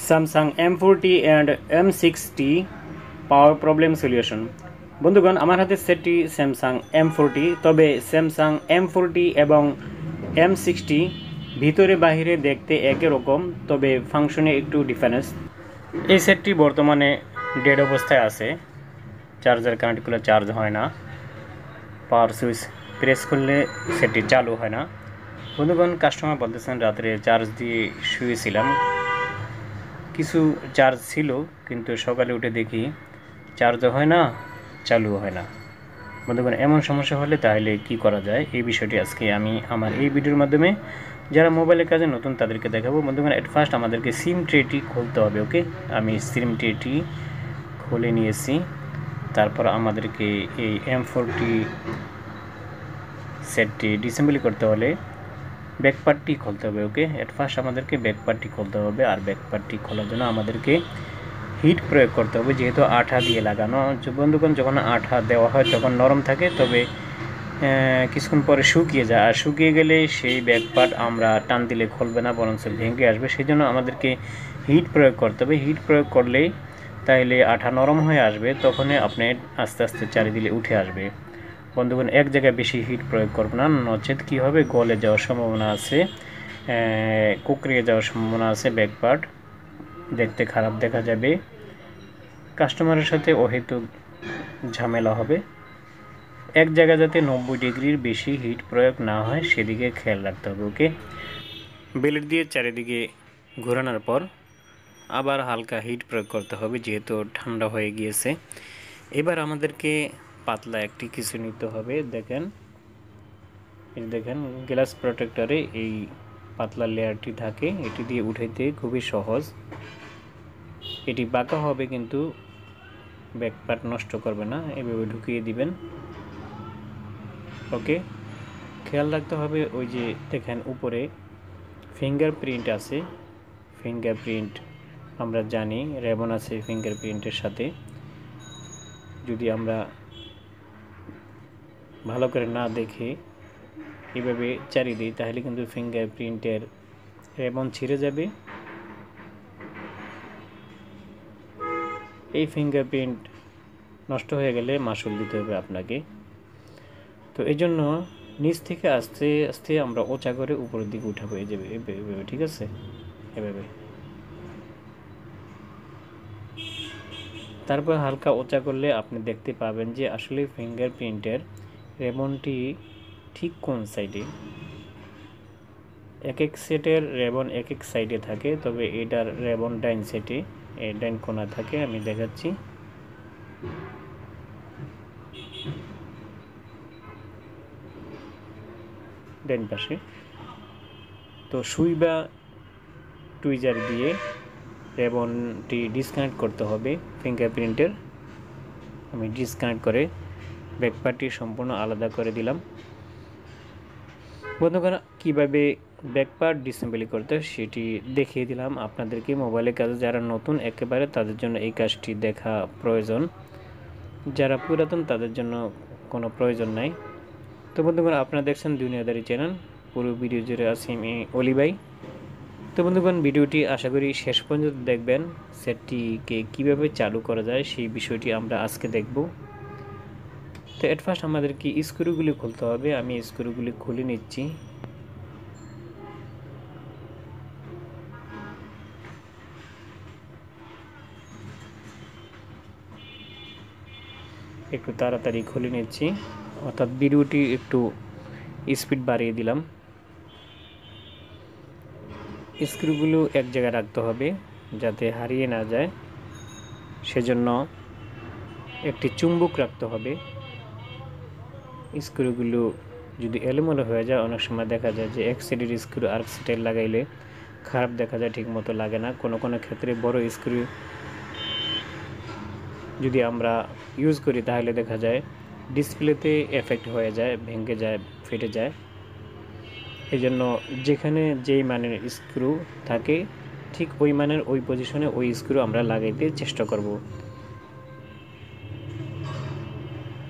Samsung M40 and M60 power problem solution. বন্ধুগণ, আমার হাতে সেটটি স্যামসাং M40, তবে স্যামসাং M40 এবং M60 ভিতরে বাহিরে দেখতে একই রকম, তবে ফাংশনে একটু ডিফারেন্স। এই সেটটি বর্তমানে ডেড অবস্থায় আছে, চার্জার কানেক্ট করলে চার্জ হয় না, পাওয়ার সুইচ প্রেস করলে সেটটি চালু হয় না। বন্ধুগণ, কাস্টমার বলতেছেন রাত্রে চার্জ দিয়ে শুয়েছিলাম, কিছু চার্জ ছিল, কিন্তু সকালে উঠে দেখি চার্জও হয় না, চালুও হয় না। বন্ধুগণ, এমন সমস্যা হলে তাহলে কি করা যায়, এই বিষয়টি আজকে আমি আমার এই ভিডিওর মাধ্যমে যারা মোবাইলের কাজে নতুন তাদেরকে দেখাবো। বন্ধুগণ, এট ফার্স্ট আমাদেরকে সিম ট্রেটি খুলতে হবে। ওকে, আমি সিম ট্রেটি খুলে নিয়েছি। তারপর আমাদেরকে এই M40 সেটটি ডিসেম্বলি করতে হলে ব্যাক পার্টটি খুলতে হবে। ওকে, এট ফার্স্ট আমাদেরকে ব্যাক পার্টটি খুলতে হবে, আর ব্যাক পার্টটি খোলার জন্য আমাদেরকে হিট প্রয়োগ করতে হবে, যেহেতু আঠা দিয়ে লাগানো। বন্ধুগণ, যখন আঠা দেওয়া হয় তখন নরম থাকে, তবে কিছুক্ষণ পরে শুকিয়ে যায়, আর শুকিয়ে গেলে সেই ব্যাক পার্ট আমরা টান দিলে খুলবে না, বরঞ্চ ভেঙে আসবে। সেই জন্য আমাদেরকে হিট প্রয়োগ করতে হবে। হিট প্রয়োগ করলেই তাহলে আঠা নরম হয়ে আসবে, তখনই আপনি আস্তে আস্তে চারিদিকে উঠে আসবে। বন্ধুগণ, এক জায়গায় বেশি হিট প্রয়োগ করব না, নচেত কী হবে, গলে যাওয়ার সম্ভাবনা আছে, কুকড়িয়ে যাওয়ার সম্ভাবনা আছে, ব্যাক পার্ট দেখতে খারাপ দেখা যাবে, কাস্টমারের সাথে অহেতুক ঝামেলা হবে। এক জায়গায় যাতে 90 ডিগ্রির বেশি হিট প্রয়োগ না হয় সেদিকে খেয়াল রাখতে হবে। ওকে, ব্লেড দিয়ে চারিদিকে ঘোরানোর পর আবার হালকা হিট প্রয়োগ করতে হবে, যেহেতু ঠান্ডা হয়ে গিয়েছে। এবার আমাদেরকে পাতলা একটি কিছু নিতে হবে। দেখেন গ্লাস প্রোটেক্টরে এই পাতলা লেয়ারটি থাকে, এটি দিয়ে উঠাইতে খুবই সহজ। এটি বাঁকা হবে কিন্তু ব্যাক পার্ট নষ্ট করবে না, এভাবে ঢুকিয়ে দিবেন। ওকে, খেয়াল রাখতে হবে, ওই যে দেখেন উপরে ফিঙ্গারপ্রিন্ট আছে, ফিঙ্গারপ্রিন্ট আমরা জানি রেবন আছে ফিঙ্গারপ্রিন্টের সাথে। যদি আমরা ভালো করে না দেখে এভাবে চারি দিই, তাহলে কিন্তু ফিঙ্গারপ্রিন্টের রেবন ছিঁড়ে যাবে। এই ফিঙ্গারপ্রিন্ট নষ্ট হয়ে গেলে মাসুল দিতে হবে আপনাকে। তো এই জন্য নিচ থেকে আস্তে আস্তে আমরা ওচা করে উপরের দিকে উঠাবো, এই যাবে এভাবে, ঠিক আছে, এভাবে। তারপর হালকা ওচা করলে আপনি দেখতে পাবেন যে আসলে ফিঙ্গারপ্রিন্টের রেবনটি ঠিক কোন সাইডে। এক এক সেটের রেবন এক এক সাইডে থাকে, তবে এটার রেবন ডাইন সাইডে, ডাইন কোণা থাকে। আমি দেখাচ্ছি, ডাইন পাশে। তো সুই বা টুইজার দিয়ে রেবনটি ডিসকানেক্ট করতে হবে ফিঙ্গারপ্রিন্টের। আমি ডিসকানেক্ট করে ব্যাক পার্টটি সম্পূর্ণ আলাদা করে দিলাম। বন্ধুগণ, কীভাবে ব্যাক পার্ট ডিসেম্বলি করতে সেটি দেখিয়ে দিলাম আপনাদেরকে। মোবাইলের কাজে যারা নতুন একেবারে তাদের জন্য এই কাজটি দেখা প্রয়োজন, যারা পুরাতন তাদের জন্য কোনো প্রয়োজন নাই। তো বন্ধুগণ, আপনারা দেখছেন দুনিয়াদারি চ্যানেল, পুরো ভিডিও জুড়ে আছি আমি অলি ভাই। তো বন্ধুগণ, ভিডিওটি আশা করি শেষ পর্যন্ত দেখবেন। সেটটিকে কীভাবে চালু করা যায় সেই বিষয়টি আমরা আজকে দেখব। তো এট ফার্স্ট আমাদেরকে স্ক্রুগুলি খুলতে হবে। আমি স্ক্রুগুলি খুলে নিচ্ছি। একটু তাড়াতাড়ি খুলে নিচ্ছি, অর্থাৎ ভিডিওটি একটু স্পিড বাড়িয়ে দিলাম। স্ক্রুগুলো এক জায়গায় রাখতে হবে যাতে হারিয়ে না যায়, সেজন্য একটি চুম্বক রাখতে হবে। স্ক্রুগুলো যদি এলোমেলো হয়ে যায়, অনেক সময় দেখা যায় যে এক সাইডের স্ক্রু আরেক সাইডে লাগাইলে খারাপ দেখা যায়, ঠিকমতো লাগে না। কোনো কোনো ক্ষেত্রে বড় স্ক্রু যদি আমরা ইউজ করি তাহলে দেখা যায় ডিসপ্লেতে এফেক্ট হয়ে যায়, ভেঙে যায়, ফেটে যায়। এই জন্য যেখানে যেই মানের স্ক্রু থাকে ঠিক ওই মানের ওই পজিশনে ওই স্ক্রু আমরা লাগাইতে চেষ্টা করব।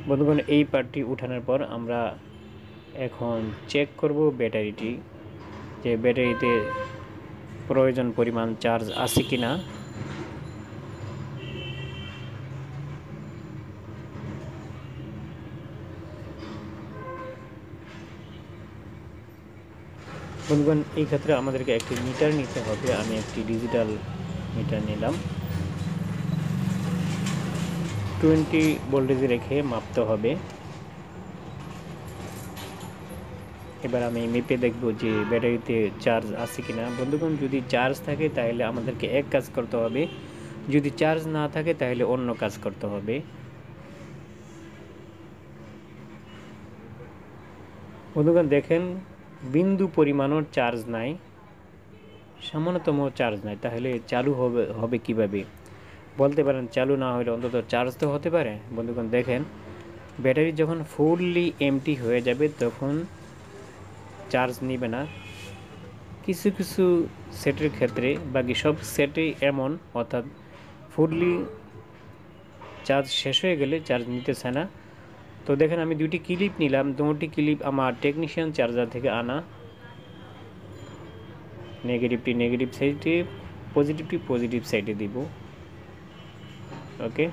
বন্ধুগণ, এই পার্টটি উঠানোর পর আমরা এখন চেক করব ব্যাটারিটি, যে ব্যাটারিতে প্রয়োজন পরিমাণ চার্জ আছে কিনা। বন্ধুগণ এই ক্ষেত্রে আমাদেরকে একটি মিটার নিতে হবে। আমি একটি ডিজিটাল মিটার নিলাম। 20 ভোল্টেজে রেখে মাপতে হবে। এবার আমি মেপে দেখব যে ব্যাটারিতে চার্জ আছে কিনা। বন্ধুগণ যদি চার্জ থাকে তাহলে আমাদেরকে এক কাজ করতে হবে, যদি চার্জ না থাকে তাহলে অন্য কাজ করতে হবে। বন্ধুগণ দেখেন বিন্দু পরিমাণও চার্জ নাই, সামান্যতম চার্জ নাই, তাহলে চালু হবে কিভাবে বলতে পারেন। চালু না হলে অন্তত চার্জ তো হতে পারে। বন্ধুগণ দেখেন ব্যাটারি যখন ফুললি এমটি হয়ে যাবে তখন চার্জ নিবে না। কিছু কিছু সেটের ক্ষেত্রে, বাকি সব সেটেই এমন, অর্থাৎ ফুললি চার্জ শেষ হয়ে গেলে চার্জ নিতে চায় না। তো দেখেন আমি দুটি ক্লিপ নিলাম, দুটি ক্লিপ আমার টেকনিশিয়ান চার্জার থেকে আনা। নেগেটিভটি নেগেটিভ সাইডে, পজিটিভটি পজিটিভ সাইডে দিব। ওকে,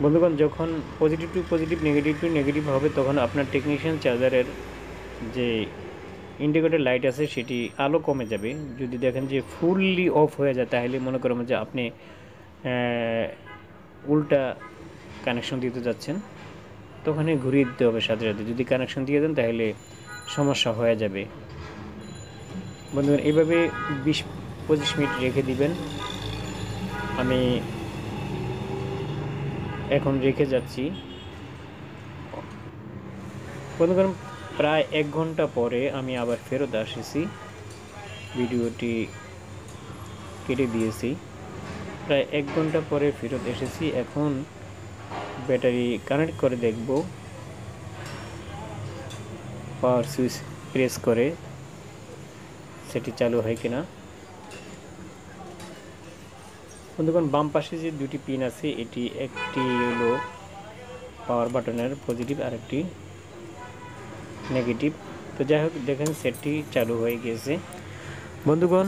বন্ধুগণ যখন positive to positive negative to negative হবে তখন আপনার টেকনিশিয়ান চার্জারের যে ইন্ডিকেটর লাইট আছে সেটি আলো কমে যাবে। যদি দেখেন যে ফুললি অফ হয়ে যায় তাহলে মনে করেন যে আপনি উল্টা কানেকশন দিতে যাচ্ছেন, তখন ঘুরিয়ে দিতে হবে সাথে সাথে। যদি কানেকশন দিয়ে দেন তাহলে সমস্যা হয়ে যাবে। বন্ধুগণ এইভাবে 20-25 মিনিট রেখে দিবেন। আমি এখন রেখে যাচ্ছি। বন্ধুগণ প্রায় 1 ঘন্টা পরে আমি আবার ফেরত এসেছি, ভিডিওটি কেটে দিয়েছি। প্রায় 1 ঘন্টা পরে ফেরত এসেছি। এখন ব্যাটারি কানেক্ট করে দেখব, পাওয়ার সুইচ প্রেস করে সেটি চালু হয় কিনা। বন্ধুগণ বাম পাশে যে দুটি পিন আছে, এটি একটি হলো পাওয়ার বাটনের পজিটিভ আর একটি নেগেটিভ। তো যাই হোক দেখেন সেটটি চালু হয়ে গেছে। বন্ধুগণ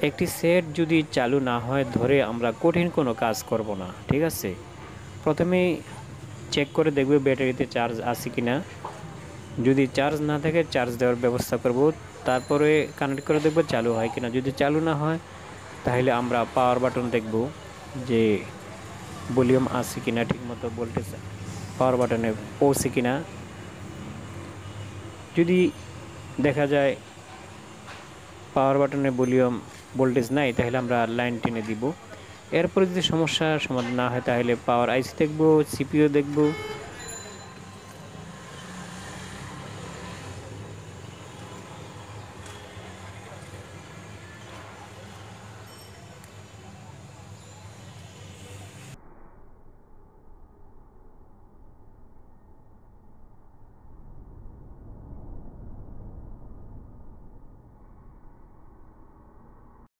একটি সেট যদি চালু না হয় ধরে আমরা কঠিন কোনো কাজ করব না, ঠিক আছে। প্রথমে চেক করে দেখবে ব্যাটারিতে চার্জ আছে কিনা। যদি চার্জ না থাকে চার্জ দেওয়ার ব্যবস্থা করব, তারপরে কানেক্ট করে দেখব চালু হয় কিনা। যদি চালু না হয় তাহলে আমরা পাওয়ার বাটন দেখব যে ভলিউম আছে কিনা, ঠিকমতো ভোল্টেজ পাওয়ার বাটনে পৌঁছে কিনা। যদি দেখা যায় পাওয়ার বাটনে ভলিউম ভোল্টেজ নাই তাহলে আমরা লাইন টেনে দিব। এরপরে যদি সমস্যার সমাধান না হয় তাহলে পাওয়ার আইসি দেখব, সিপিইউ দেখব,